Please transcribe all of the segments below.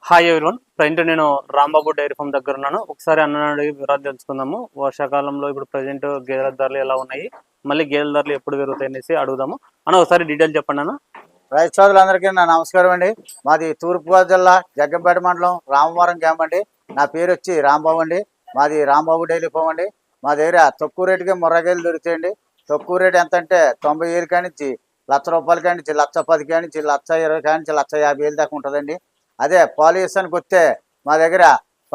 Hi everyone, present నేను Rambabu dairy farm దగ్గర ఉన్నాను. ఒకసారి అన్న అడిగి వివరాలు తెలుసుకుందాము. వర్షాకాలంలో ఇప్పుడు ప్రజెంట్ గేదెల ధరలు ఎలా ఉన్నాయి, మళ్ళీ గేదెల ధరలు ఎప్పుడు పెరుగుతాయి అనేసి అడుగుదాము. అన్న ఒకసారి డీటెయిల్ చెప్పండి అన్న. రైతు సోదరులందరికీ నా నమస్కారం అండి. మాది తూర్పుగోదావరి జిల్లా జగ్గంపేట మండలం రామవరం క్యాంప్ అండి. నా పేరు వచ్చి రాంబాబు అండి. మాది రాంబాబు డైరీ ఫామ్ అండి. మా దగ్గర తక్కువ రేటుకి ముర్రగేలు దొరుకుతాయండి. తక్కువ రేటు ఎంత అంటే 90,000 కానించి ₹1,00,000 కానించి ₹1,10,000 కానించి ₹1,20,000 కానించి ₹1,50,000 దాకా ఉంటుందండి. అదే పాలు విషయానికి వస్తే మా దగ్గర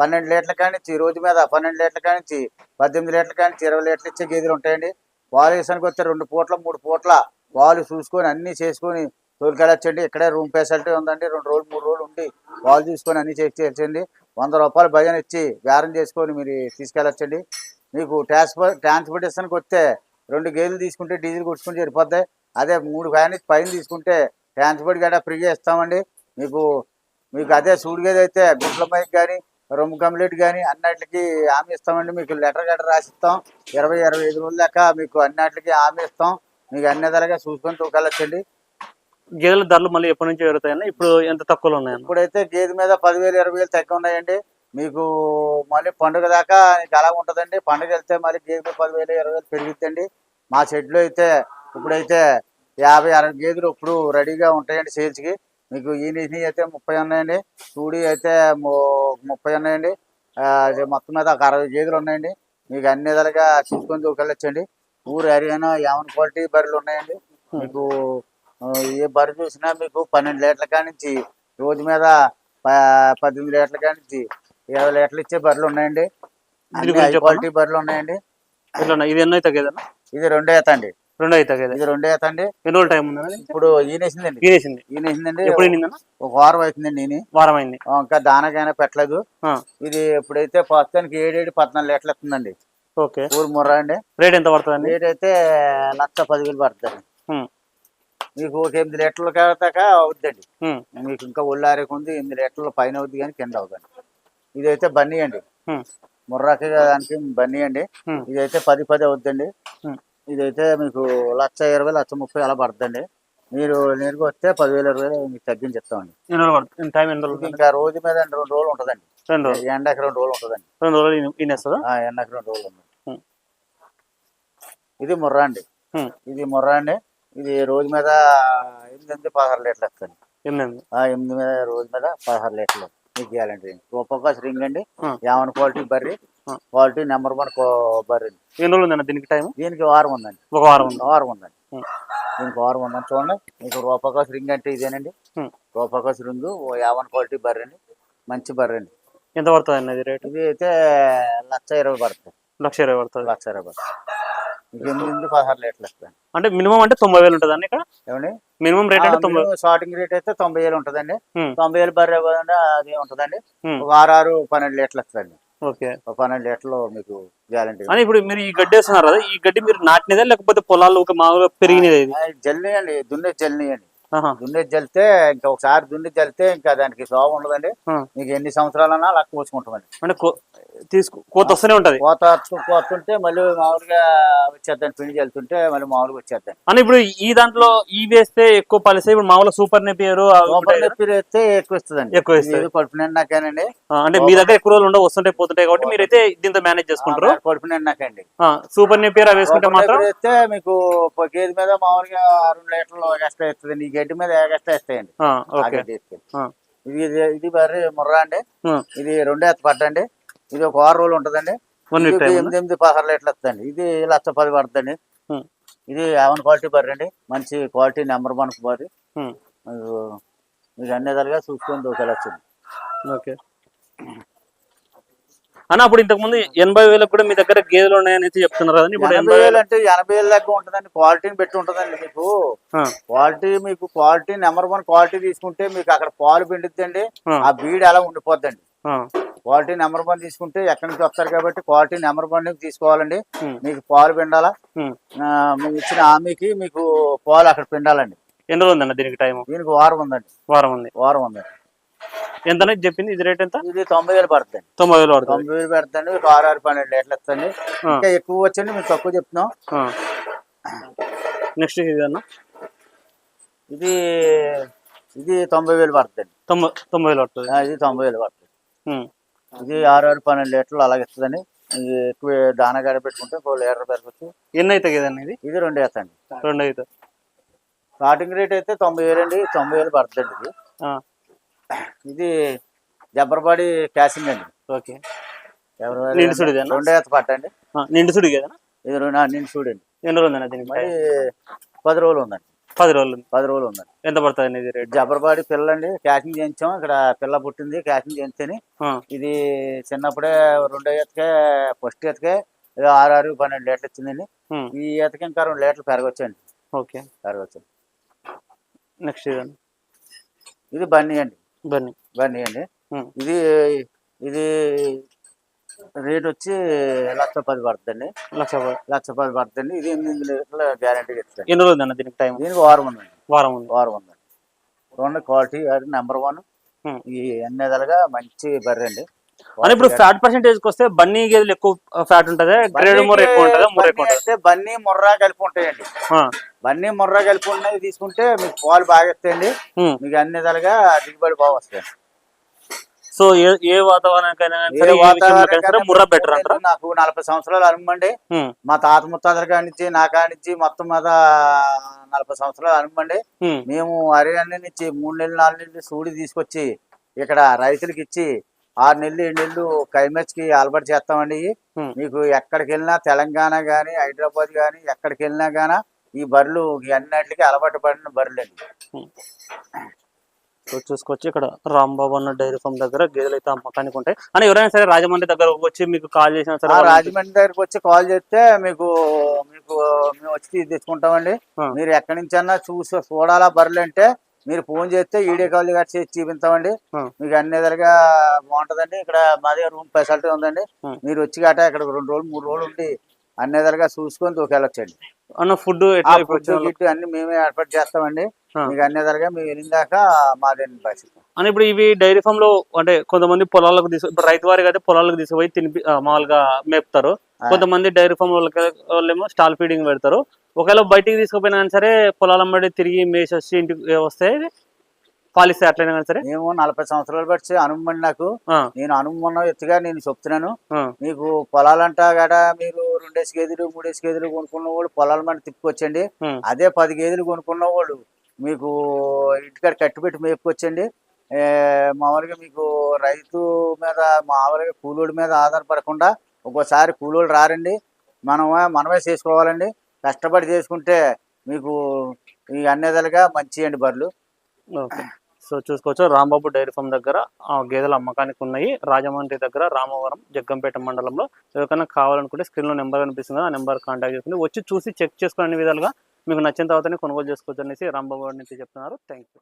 12 లీటర్ల కానించి రోజు మీద 12 లీటర్ల కానించి 18 లీటర్ల కానించి 20 లీటర్లు ఇచ్చే గేదెలు ఉంటాయండి. పాలు విషయానికి వస్తే 2 పూట్ల 3 పూట్ల పాలు చూసుకొని అన్నీ చేసుకొని తోలుకెళ్ళొచ్చండి. ఇక్కడే రూమ్ ఫెసిలిటీ ఉందండి. 2 రోజులు 3 రోజులు ఉండి పాలు చూసుకొని అన్నీ చేయొచ్చండి. ₹100 భజన ఇచ్చి బేరం చేసుకొని మీరు తీసుకెళ్ళొచ్చండి. మీకు ట్రాన్స్పోర్టేషన్కి వస్తే 2 గేదెలు తీసుకుంటే డీజిల్ కొట్టుకుని సరిపోతాయి. అదే 3 పైన తీసుకుంటే ట్రాన్స్పోర్ట్ గట్రా ఫ్రీగా ఇస్తామండి. మీకు అదే సూడి గేదె అయితే గుడ్ల మైక్ కానీ రొమ్ము కంప్లీట్ కానీ అన్నిటికి హామీ ఇస్తామండి. మీకు లెటర్ రాసిస్తాం. 20-25 రోజుల దాకా మీకు అన్నిటికి హామీ ఇస్తాం. మీకు అన్ని విధాలుగా చూసుకొని తూకెళ్ళొచ్చండి. గేదెల ధరలు మళ్ళీ ఎప్పటి నుంచి పెరుగుతాయన్న? ఇప్పుడు ఎంత తక్కువలో ఉన్నాయన్న? ఇప్పుడైతే గేదె మీద 10,000-20,000 తక్కువ ఉన్నాయండి. మీకు మళ్ళీ పండుగ దాకా మీకు అలా ఉంటుందండి. పండుగ వెళ్తే మళ్ళీ గేదె మీద 10,000-20,000 పెరుగుద్దండి. మా షెడ్లో అయితే ఇప్పుడైతే 50-60 గేదెలు ఇప్పుడు రెడీగా ఉంటాయండి సేల్స్కి. మీకు ఈయన అయితే 30 ఉన్నాయండి. సూడి అయితే 30 ఉన్నాయండి. మొత్తం మీద ఒక 60 గేదెలు ఉన్నాయండి. మీకు అన్ని విధాలుగా చూసుకొని తూకెళ్ళొచ్చండి. ఊరు హర్యానా యావన్ క్వాలిటీ బర్రెలు ఉన్నాయండి. మీకు ఏ బర్రె చూసినా మీకు 12 లీటర్ల కానించి రోజు మీద 18 లీటర్ల కానించి 20 లీటర్లు ఇచ్చే బర్రెలు ఉన్నాయండి. అన్ని హై క్వాలిటీ బర్రెలు ఉన్నాయండి. ఇది ఎన్నో అవుతా గేదెన్న? ఇది 2 ఈత అండి. 2 అవుతా గేదె. ఇది 2 ఈత అండి. ఎన్ని రోజులు టైం ఉందండి? ఇప్పుడు ఈనేసిందండి. ఎప్పుడు ఈనిందన్న? ఒక వారం అవుతుందండి. వారం అయింది. ఇంకా దానకైనా పెట్టలేదు. ఇది ఇప్పుడైతే ప్రస్తుతానికి 7-14 లీటర్లు ఇస్తుందండి. ఓకే. ఊరు ముర్రా అండి. రేట్ ఎంత పడుతుంది? రేట్ అయితే 1,10,000 పడుతుంది. మీకు ఒక 8 లీటర్ల దాకా అవుద్దండి. మీకు ఇంకా ఒళ్ళారేకు ఉంది. 8 లీటర్ల పైన అవుద్ది కానీ కింద అవుతుంది. ఇదైతే బన్నీ అండి. ముర్రాకి దానికి బన్నీ అండి. ఇదైతే 10 అవుద్దండి. ఇదైతే మీకు 1,20,000 1,30,000 అలా పడుతుందండి. మీరు నేరుగా వస్తే 10,000-20,000 మీకు తగ్గించి ఇస్తామండి. ఇంకా రోజు మీద 2 రోజులు ఉంటుందండి. ఎండకి 2 రోజులు ఉంటుందండి. 2 రోజులు ఈనేస్తుందా? ఎండకి 2 రోజులు ఉంది. ఇది ముర్రా అండి. ఇది రోజు మీద 8-16 లీటర్లు ఇస్తాను. 8 మీద రోజు మీద 16 లీటర్లు మీకు గ్యారంటీ. రూపాయకాశ రింగ్ అండి. యావన్ క్వాలిటీ బర్రీ, క్వాలిటీ నెంబర్ 1 బర్రీ. ఎన్ని రోజులు ఉందండి దీనికి టైం? దీనికి వారం ఉందండి. ఒక వారం ఉందండి. దీనికి వారం ఉందని చూడండి. మీకు రూపాయకాశ రింగ్ అంటే ఇదేనండి. రూపాయకాశ రింగ్ యావన్ క్వాలిటీ బర్రీ అండి. మంచి బర్రీ అండి. ఎంత పడుతుంది అన్నది రేట్? ఇది అయితే 1,20,000 పడుతుంది. 1,20,000 పడుతుంది. 1,20,000 పడుతుంది. 8-16 లీటర్లు ఇస్తాను. అంటే మినిమం అంటే 90,000 ఉంటుందండి ఇక్కడ? ఏమండి మినిమం రేట్ అంటే 90,000. స్టార్టింగ్ రేట్ అయితే 90,000 ఉంటుందండి. 90,000 బర్రె అది ఉంటుందండి. ఒక 6-12 లీటర్లు ఇస్తాండి. ఓకే. 12 లీటర్లు మీకు గ్యారంటీ. అని ఇప్పుడు మీరు ఈ గడ్డి వేస్తున్నారు కదా, ఈ గడ్డి మీరు నాటినదా లేకపోతే పొలాలు మామూలుగా పెరిగినది? జల్లి అండి. దున్నే జల్లియండి. దున్నేది జల్లితే ఇంకా ఒకసారి దున్ని జల్లితే ఇంకా దానికి శోభ ఉండదండి. మీకు ఎన్ని సంవత్సరాలన్నా అలా కోసుకుంటామండి. అంటే కోత వస్తూనే ఉంటది. కోస్తుంటే మళ్ళీ మామూలుగా వచ్చేద్దాం. పిండి చల్లుతుంటే మళ్ళీ మామూలుగా వచ్చేద్దాం. అని ఇప్పుడు ఈ దాంట్లో ఈ వేస్తే ఎక్కువ పాలిస్తే ఇప్పుడు మామూలుగా సూపర్ నెపియర్ వేస్తే ఎక్కువ ఇస్తుందండి. ఎక్కువ ఇస్తుంది. కడుపు నిండాకేనండి. అంటే మీ దగ్గర ఎక్కువ రోజులు ఉండవు, వస్తుంటాయి పోతుంటాయి కాబట్టి మీరైతే దీంతో మేనేజ్ చేసుకుంటారు. కడుపు నిండాకండి. సూపర్ నెపియర్ వేసుకుంటే మాత్రం వేస్తే మీకు గేదె మీద మామూలుగా 2 లీటర్లు ఎక్స్ట్రా ఇస్తుందండి. ఈ గడ్డి మీద ఎక్స్ట్రా ఇస్తాయండి. ఇది బర్రె ముర్రా అండి. ఇది 2 ఈత పట్టండి. ఇది ఒక 6 రోజులు ఉంటదండి. 8-16 లీటర్లు వస్తుందండి. ఇది 1,10,000 పడుతుందండి. ఇది యావన్ క్వాలిటీ బర్రె అండి. మంచి క్వాలిటీ నెంబర్ 1 బర్రె. మీకు అన్ని విధాలుగా చూసుకొని దూకెళ్ళొచ్చింది. ఓకే అన్న, అప్పుడు ఇంతకు ముందు 80,000 కూడా మీ దగ్గర గేదెలు ఉన్నాయని చెప్తున్నారు కదా. ఇప్పుడు 80,000 అంటే 80,000 దాకా ఉంటుందండి. క్వాలిటీని పెట్టి ఉంటుందండి. మీకు క్వాలిటీ నెంబర్ 1 క్వాలిటీ తీసుకుంటే మీకు అక్కడ పాలు పిండిద్దండి. ఆ బీడ్ అలా ఉండిపోద్దండి. క్వాలిటీ నెంబర్ 1 తీసుకుంటే ఎక్కడి నుంచి వస్తారు కాబట్టి క్వాలిటీ నెంబర్ 1 తీసుకోవాలండి. మీకు పాలు పిండాలా, మేము ఇచ్చిన హామీకి మీకు పాలు అక్కడ పిండాలండి. ఎన్ని రోజులు ఉందన్న దీనికి టైం? దీనికి వారం ఉందండి. వారం ఉంది. ఎంత చెప్పింది? ఇది రేట్ ఎంత? ఇది 90,000 పడుతుంది. 90,000 పెడతండి. 6-12 లీటర్లు ఇస్తండి. ఇంకా ఎక్కువ వచ్చండి, మీకు తక్కువ చెప్తున్నాం. నెక్స్ట్ ఇది అన్న, ఇది ఇది 90,000 పడుతుంది. 90,000 పడుతుంది. ఇది 90,000 పడుతుంది. ఉమ్. ఇది 6-12 లీటర్లు అలాగే ఇస్తుందండి. ఇది ఎక్కువ దానా గడ పెట్టుకుంటే 1 లీటర్ పెరగచ్చు. ఎన్ని అవుతాయి కదండి ఇది? ఇది 2 వేస్తండి. 2 అవుతాయి. స్టార్టింగ్ రేట్ అయితే 90,000 అండి. 90,000 పడుతుంది ఇది. ఇది జబ్బరపాడి క్యాసింగ్ అండి. ఓకే. నిండు సుడి 2 వేత పట్టండి. నిండు సుడి కదా? ఇది నిండు చూడండి. ఎన్ని రోజులు ఉందండి దీనికి? మరి 10 రోజులు ఉందండి. 10 రోజులు. 10 రోజులు ఉందండి. ఎంత పడుతుంది ఇది రేట్? జబ్బరపాడి పిల్లండి. క్యాసింగ్ చేయించాం. ఇక్కడ పిల్ల పుట్టింది క్యాసింగ్ చేయించని. ఇది చిన్నప్పుడే 2 ఈతకే ఫస్ట్ ఈతకే 6-12 లీటర్లు ఇచ్చిందండి. ఈ ఈతకి ఇంకా 2 లీటర్లు పెరగొచ్చండి. ఓకే, పెరగచ్చు. నెక్స్ట్ ఇదండి. ఇది బన్నీ అండి. బన్నీ అండి. ఇది ఇది రేట్ వచ్చి 1,10,000 పడుతుందండి. 1,10,000 పడుతుంది. ఇది 8 లీటర్ల గ్యారంటీ ఇస్తుంది. ఎన్ని రోజులు అన్న దీనికి టైం? దీనికి వారం ఉందండి. వారం ఉందండి. చూడండి క్వాలిటీ నెంబర్ 1. ఈ అన్ని విధాలుగా మంచి బర్రె అండి. ఇప్పుడు ఫ్యాట్ పర్సెంటేజ్ వస్తే బన్నీ గేదెలు ఎక్కువ ఫ్యాట్ ఉంటది, గ్రేడ్ ముర్రా ఎక్కువ ఉంటదా? ముర్రా ఎక్కువ ఉంటది. బన్నీ ముర్రా కలిపి ఉంటాయండి. బన్నీ ముర్రా కలిపి ఉన్నవి తీసుకుంటే మీకు పాలు బాగా ఇస్తాయండి. మీకు అన్ని విధాలుగా దిగుబడి బాగా వస్తాయి. సో ఏ వాతావరణానికైనా ముర్రా బెటర్ అంటారా? నాకు 40 సంవత్సరాలు అనుమండి. మా తాత ముత్తాతల కానించి నా కానించి మొత్తం మీద 40 సంవత్సరాలు అనుమండి. మేము హర్యానా నుంచి 3 నెలలు 4 నెలలు సూడి తీసుకొచ్చి ఇక్కడ రైతులకి ఇచ్చి 6 నెలలు 7 నెలలు కైమచ్కి అలవాటు చేస్తామండి. మీకు ఎక్కడికి వెళ్ళినా తెలంగాణ కానీ హైదరాబాద్ కానీ ఎక్కడికి వెళ్ళినా గానీ ఈ బర్రెలు అన్నిటికీ అలవాటు పడిన బర్రెలండి. చూసుకోవచ్చు. ఇక్కడ రాంబాబు అన్న డైరీ ఫామ్ దగ్గర గేదెలు అయితే అమ్మకానికి ఉంటాయి. అని ఎవరైనా సరే రాజమండ్రి దగ్గర వచ్చి మీకు కాల్ చేసినా సరే, రాజమండ్రి దగ్గరకు వచ్చి కాల్ చేస్తే మీకు మేము వచ్చి తెచ్చుకుంటామండి. మీరు ఎక్కడి నుంచి అన్నా చూడాలా బర్రెలు అంటే మీరు ఫోన్ చేస్తే వీడియో కాల్ చేసి చూపిస్తామండి. మీకు అన్ని విధాలుగా బాగుంటదండి. ఇక్కడ మా దగ్గర రూమ్ ఫెసిలిటీ ఉందండి. మీరు వచ్చి గట ఇక్కడ 2 రోజులు 3 రోజులు ఉండి అన్ని విధాలుగా చూసుకొని తోకెళ్ళొచ్చండి. అన్న ఫుడ్ గిట్టు అన్ని మేమే ఏర్పాటు చేస్తామండి. మీకు అన్ని విధాలుగా మేము వెళ్ళిందాక మాదేని పరిస్థితి. అని ఇప్పుడు ఇవి డైరీ ఫామ్ లో అంటే కొంతమంది పొలాలకు ఇప్పుడు రైతు వారికి అయితే పొలాలకు తీసుకుపోయి మామూలుగా మేపుతారు. కొంతమంది డైరీ ఫామ్ వాళ్ళేమో స్టాల్ ఫీడింగ్ పెడతారు. ఒకవేళ బయటికి తీసుకుపోయినా సరే పొలాలమ్మడి తిరిగి మేసి వచ్చి ఇంటికి వస్తే పాలిస్తే అట్లయినా కానీ సరే. మేము 40 సంవత్సరాలు బట్టి అనుమతి నాకు. నేను అనుమన్న ఎత్తుగా నేను చెప్తున్నాను. మీకు పొలాలంట గడ మీరు 2 గేదెలు 3 గేదెలు కొనుక్కున్న వాళ్ళు పొలాల మంట తిప్పుకొచ్చండి. అదే 10 గేదెలు కొనుక్కున్న వాళ్ళు మీకు ఇంటికాడ కట్టుబెట్టి మేపుకొచ్చండి. మామూలుగా మీకు రైతు మీద మామూలుగా కూలోడి మీద ఆధారపడకుండా ఒక్కోసారి కూలోళ్ళు రారండి. మనమే చేసుకోవాలండి. కష్టపడి చేసుకుంటే మీకు ఈ అన్ని విధాలుగా మంచి అండి బర్రెలు. ఓకే. సో చూసుకోవచ్చు రాంబాబు డైరీ ఫామ్ దగ్గర గేదెలు అమ్మకానికి ఉన్నాయి. రాజమండ్రి దగ్గర రామవరం జగ్గంపేట మండలంలో. ఎవరికైనా కావాలనుకుంటే స్క్రీన్లో నెంబర్ కనిపిస్తుంది. ఆ నెంబర్ కాంటాక్ట్ చేసుకుని వచ్చి చూసి చెక్ చేసుకునే విధాలుగా మీకు నచ్చిన తర్వాతనే కొనుగోలు చేసుకోవచ్చు అనేసి రాంబాబు గారి నుంచి చెప్తున్నారు. Thank you.